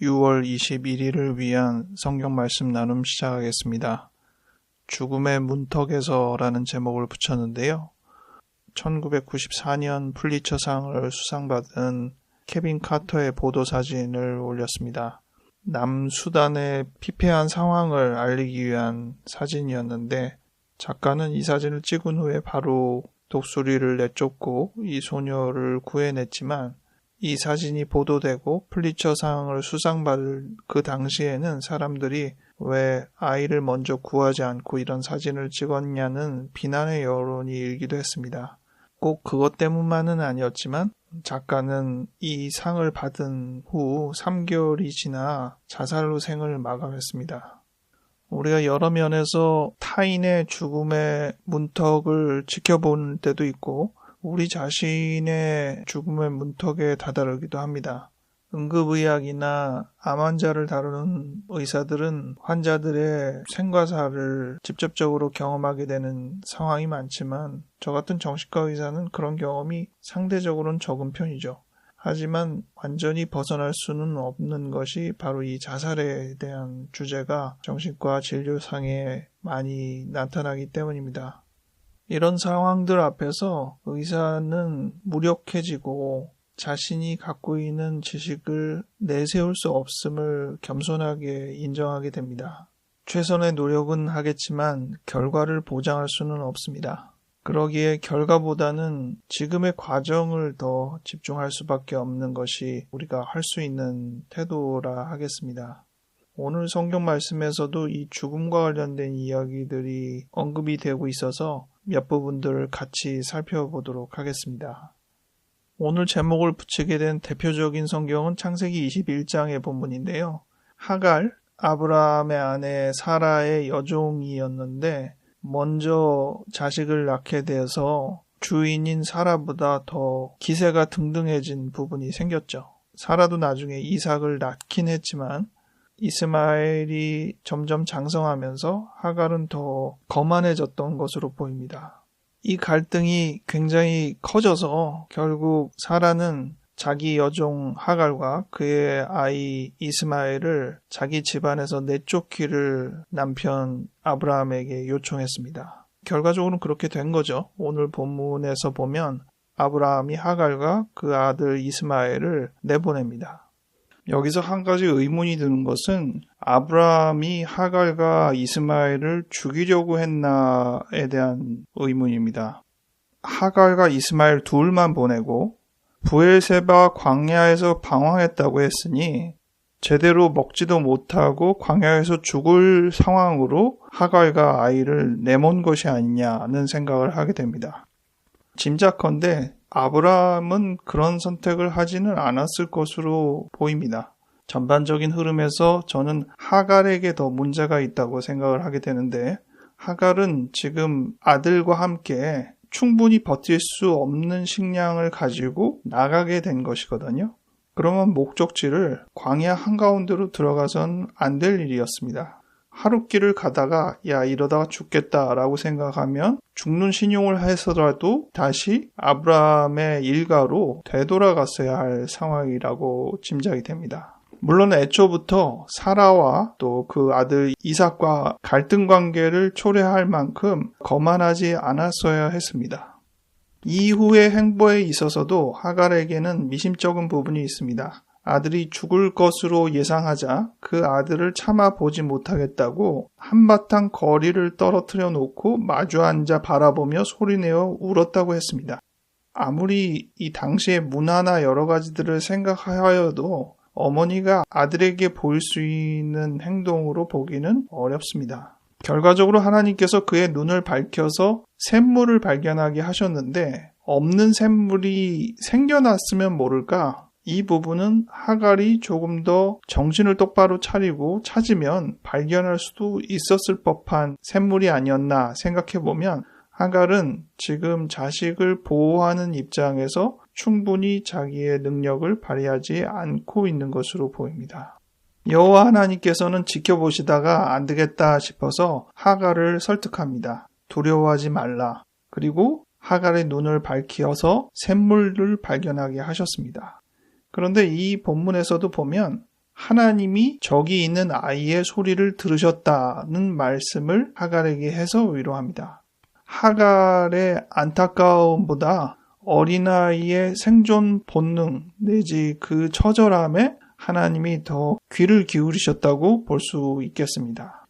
6월 21일을 위한 성경 말씀 나눔 시작하겠습니다. 죽음의 문턱에서라는 제목을 붙였는데요. 1994년 풀리처상을 수상받은 케빈 카터의 보도 사진을 올렸습니다. 남수단의 피폐한 상황을 알리기 위한 사진이었는데 작가는 이 사진을 찍은 후에 바로 독수리를 내쫓고 이 소녀를 구해냈지만 이 사진이 보도되고 풀리처상을 수상받을 그 당시에는 사람들이 왜 아이를 먼저 구하지 않고 이런 사진을 찍었냐는 비난의 여론이 일기도 했습니다. 꼭 그것 때문만은 아니었지만 작가는 이 상을 받은 후 3개월이 지나 자살로 생을 마감했습니다. 우리가 여러 면에서 타인의 죽음의 문턱을 지켜볼 때도 있고 우리 자신의 죽음의 문턱에 다다르기도 합니다. 응급의학이나 암 환자를 다루는 의사들은 환자들의 생과사를 직접적으로 경험하게 되는 상황이 많지만 저 같은 정신과 의사는 그런 경험이 상대적으로는 적은 편이죠. 하지만 완전히 벗어날 수는 없는 것이 바로 이 자살에 대한 주제가 정신과 진료상에 많이 나타나기 때문입니다. 이런 상황들 앞에서 의사는 무력해지고 자신이 갖고 있는 지식을 내세울 수 없음을 겸손하게 인정하게 됩니다. 최선의 노력은 하겠지만 결과를 보장할 수는 없습니다. 그러기에 결과보다는 지금의 과정을 더 집중할 수밖에 없는 것이 우리가 할 수 있는 태도라 하겠습니다. 오늘 성경 말씀에서도 이 죽음과 관련된 이야기들이 언급이 되고 있어서 몇 부분들을 같이 살펴보도록 하겠습니다. 오늘 제목을 붙이게 된 대표적인 성경은 창세기 21장의 본문인데요. 하갈, 아브라함의 아내 사라의 여종이었는데 먼저 자식을 낳게 돼서 주인인 사라보다 더 기세가 등등해진 부분이 생겼죠. 사라도 나중에 이삭을 낳긴 했지만 이스마엘이 점점 장성하면서 하갈은 더 거만해졌던 것으로 보입니다. 이 갈등이 굉장히 커져서 결국 사라는 자기 여종 하갈과 그의 아이 이스마엘을 자기 집안에서 내쫓기를 남편 아브라함에게 요청했습니다. 결과적으로는 그렇게 된 거죠. 오늘 본문에서 보면 아브라함이 하갈과 그 아들 이스마엘을 내보냅니다. 여기서 한 가지 의문이 드는 것은 아브라함이 하갈과 이스마엘을 죽이려고 했나에 대한 의문입니다. 하갈과 이스마엘 둘만 보내고 브엘세바 광야에서 방황했다고 했으니 제대로 먹지도 못하고 광야에서 죽을 상황으로 하갈과 아이를 내몬 것이 아니냐는 생각을 하게 됩니다. 짐작컨대 아브라함은 그런 선택을 하지는 않았을 것으로 보입니다. 전반적인 흐름에서 저는 하갈에게 더 문제가 있다고 생각을 하게 되는데 하갈은 지금 아들과 함께 충분히 버틸 수 없는 식량을 가지고 나가게 된 것이거든요. 그러면 목적지를 광야 한가운데로 들어가선 안 될 일이었습니다. 하룻길을 가다가 이러다가 죽겠다라고 생각하면 죽는 신용을 해서라도 다시 아브라함의 일가로 되돌아갔어야 할 상황이라고 짐작이 됩니다. 물론 애초부터 사라와 또 그 아들 이삭과 갈등 관계를 초래할 만큼 거만하지 않았어야 했습니다. 이후의 행보에 있어서도 하갈에게는 미심쩍은 부분이 있습니다. 아들이 죽을 것으로 예상하자 그 아들을 참아보지 못하겠다고 한바탕 거리를 떨어뜨려 놓고 마주 앉아 바라보며 소리내어 울었다고 했습니다. 아무리 이 당시의 문화나 여러 가지들을 생각하여도 어머니가 아들에게 보일 수 있는 행동으로 보기는 어렵습니다. 결과적으로 하나님께서 그의 눈을 밝혀서 샘물을 발견하게 하셨는데 없는 샘물이 생겨났으면 모를까? 이 부분은 하갈이 조금 더 정신을 똑바로 차리고 찾으면 발견할 수도 있었을 법한 샘물이 아니었나 생각해보면 하갈은 지금 자식을 보호하는 입장에서 충분히 자기의 능력을 발휘하지 않고 있는 것으로 보입니다. 여호와 하나님께서는 지켜보시다가 안 되겠다 싶어서 하갈을 설득합니다. 두려워하지 말라. 그리고 하갈의 눈을 밝혀서 샘물을 발견하게 하셨습니다. 그런데 이 본문에서도 보면 하나님이 저기 있는 아이의 소리를 들으셨다는 말씀을 하갈에게 해서 위로합니다. 하갈의 안타까움보다 어린아이의 생존 본능 내지 그 처절함에 하나님이 더 귀를 기울이셨다고 볼 수 있겠습니다.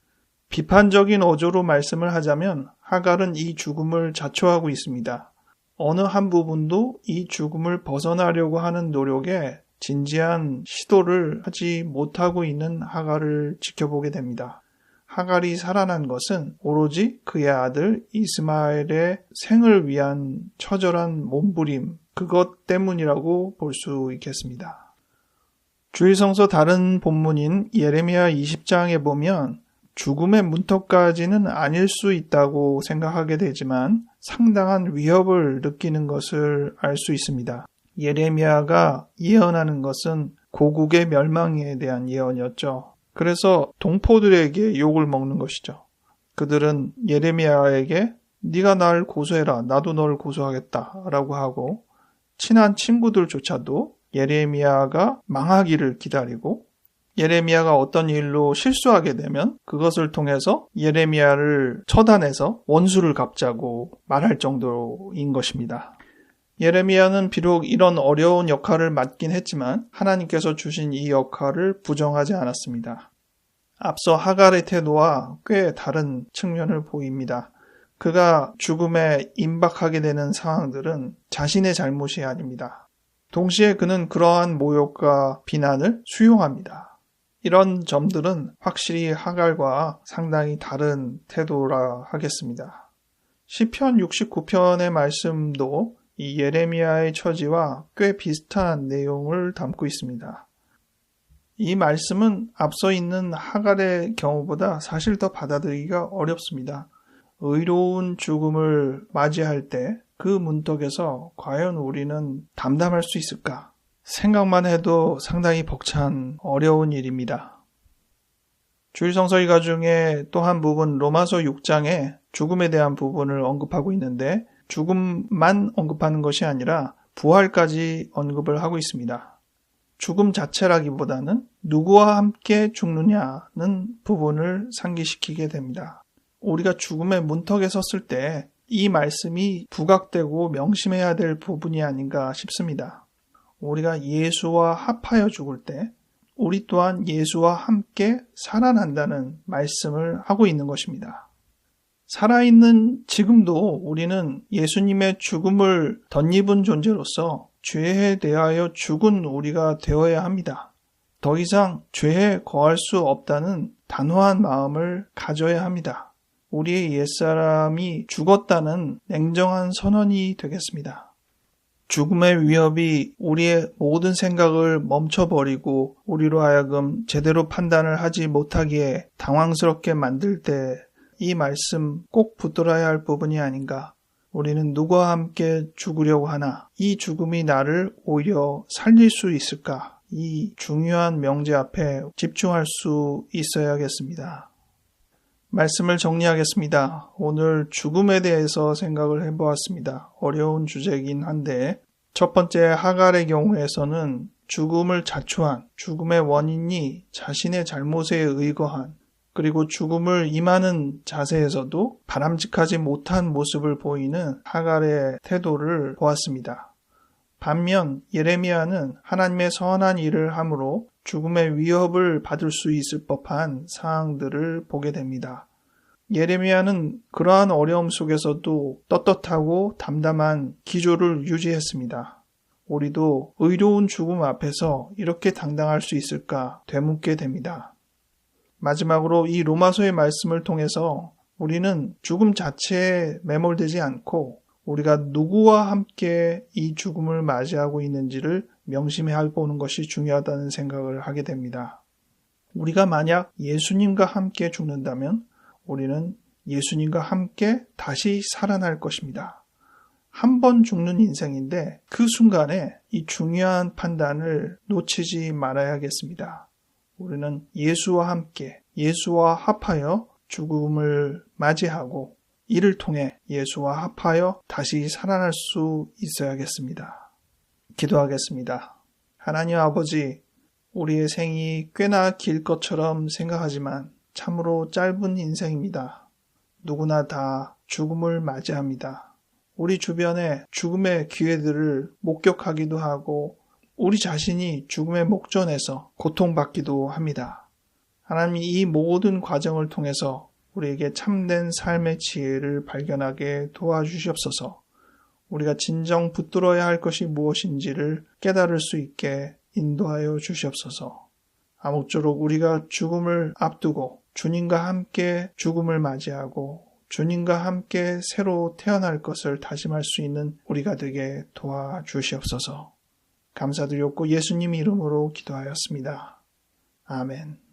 비판적인 어조로 말씀을 하자면 하갈은 이 죽음을 자초하고 있습니다. 어느 한 부분도 이 죽음을 벗어나려고 하는 노력에 진지한 시도를 하지 못하고 있는 하갈을 지켜보게 됩니다. 하갈이 살아난 것은 오로지 그의 아들 이스마엘의 생을 위한 처절한 몸부림, 그것 때문이라고 볼 수 있겠습니다. 주일성서 다른 본문인 예레미야 20장에 보면 죽음의 문턱까지는 아닐 수 있다고 생각하게 되지만 상당한 위협을 느끼는 것을 알 수 있습니다. 예레미야가 예언하는 것은 고국의 멸망에 대한 예언이었죠. 그래서 동포들에게 욕을 먹는 것이죠. 그들은 예레미야에게 네가 날 고소해라, 나도 널 고소하겠다 라고 하고 친한 친구들조차도 예레미야가 망하기를 기다리고 예레미야가 어떤 일로 실수하게 되면 그것을 통해서 예레미야를 처단해서 원수를 갚자고 말할 정도인 것입니다. 예레미야는 비록 이런 어려운 역할을 맡긴 했지만 하나님께서 주신 이 역할을 부정하지 않았습니다. 앞서 하갈의 태도와 꽤 다른 측면을 보입니다. 그가 죽음에 임박하게 되는 상황들은 자신의 잘못이 아닙니다. 동시에 그는 그러한 모욕과 비난을 수용합니다. 이런 점들은 확실히 하갈과 상당히 다른 태도라 하겠습니다. 시편 69편의 말씀도 이 예레미야의 처지와 꽤 비슷한 내용을 담고 있습니다. 이 말씀은 앞서 있는 하갈의 경우보다 사실 더 받아들이기가 어렵습니다. 의로운 죽음을 맞이할 때 그 문턱에서 과연 우리는 담담할 수 있을까? 생각만 해도 상당히 벅찬 어려운 일입니다. 주일성서 일가 중에 또 한 부분 로마서 6장에 죽음에 대한 부분을 언급하고 있는데 죽음만 언급하는 것이 아니라 부활까지 언급을 하고 있습니다. 죽음 자체라기보다는 누구와 함께 죽느냐는 부분을 상기시키게 됩니다. 우리가 죽음의 문턱에 섰을 때 이 말씀이 부각되고 명심해야 될 부분이 아닌가 싶습니다. 우리가 예수와 합하여 죽을 때 우리 또한 예수와 함께 살아난다는 말씀을 하고 있는 것입니다. 살아있는 지금도 우리는 예수님의 죽음을 덧입은 존재로서 죄에 대하여 죽은 우리가 되어야 합니다. 더 이상 죄에 거할 수 없다는 단호한 마음을 가져야 합니다. 우리의 옛사람이 죽었다는 냉정한 선언이 되겠습니다. 죽음의 위협이 우리의 모든 생각을 멈춰버리고 우리로 하여금 제대로 판단을 하지 못하기에 당황스럽게 만들 때 이 말씀 꼭 붙들어야 할 부분이 아닌가. 우리는 누구와 함께 죽으려고 하나? 이 죽음이 나를 오히려 살릴 수 있을까? 이 중요한 명제 앞에 집중할 수 있어야겠습니다. 말씀을 정리하겠습니다. 오늘 죽음에 대해서 생각을 해보았습니다. 어려운 주제이긴 한데 첫 번째 하갈의 경우에서는 죽음을 자초한, 죽음의 원인이 자신의 잘못에 의거한, 그리고 죽음을 임하는 자세에서도 바람직하지 못한 모습을 보이는 하갈의 태도를 보았습니다. 반면 예레미야는 하나님의 선한 일을 함으로 죽음의 위협을 받을 수 있을 법한 상황들을 보게 됩니다. 예레미야는 그러한 어려움 속에서도 떳떳하고 담담한 기조를 유지했습니다. 우리도 의로운 죽음 앞에서 이렇게 당당할 수 있을까 되묻게 됩니다. 마지막으로 이 로마서의 말씀을 통해서 우리는 죽음 자체에 매몰되지 않고 우리가 누구와 함께 이 죽음을 맞이하고 있는지를 명심해 보는 것이 중요하다는 생각을 하게 됩니다. 우리가 만약 예수님과 함께 죽는다면 우리는 예수님과 함께 다시 살아날 것입니다. 한 번 죽는 인생인데 그 순간에 이 중요한 판단을 놓치지 말아야겠습니다. 우리는 예수와 함께, 예수와 합하여 죽음을 맞이하고 이를 통해 예수와 합하여 다시 살아날 수 있어야겠습니다. 기도하겠습니다. 하나님 아버지, 우리의 생이 꽤나 길 것처럼 생각하지만 참으로 짧은 인생입니다. 누구나 다 죽음을 맞이합니다. 우리 주변에 죽음의 기회들을 목격하기도 하고 우리 자신이 죽음의 목전에서 고통받기도 합니다. 하나님이 이 모든 과정을 통해서 우리에게 참된 삶의 지혜를 발견하게 도와주시옵소서. 우리가 진정 붙들어야 할 것이 무엇인지를 깨달을 수 있게 인도하여 주시옵소서. 아무쪼록 우리가 죽음을 앞두고 주님과 함께 죽음을 맞이하고 주님과 함께 새로 태어날 것을 다짐할 수 있는 우리가 되게 도와주시옵소서. 감사드렸고 예수님 이름으로 기도하였습니다. 아멘.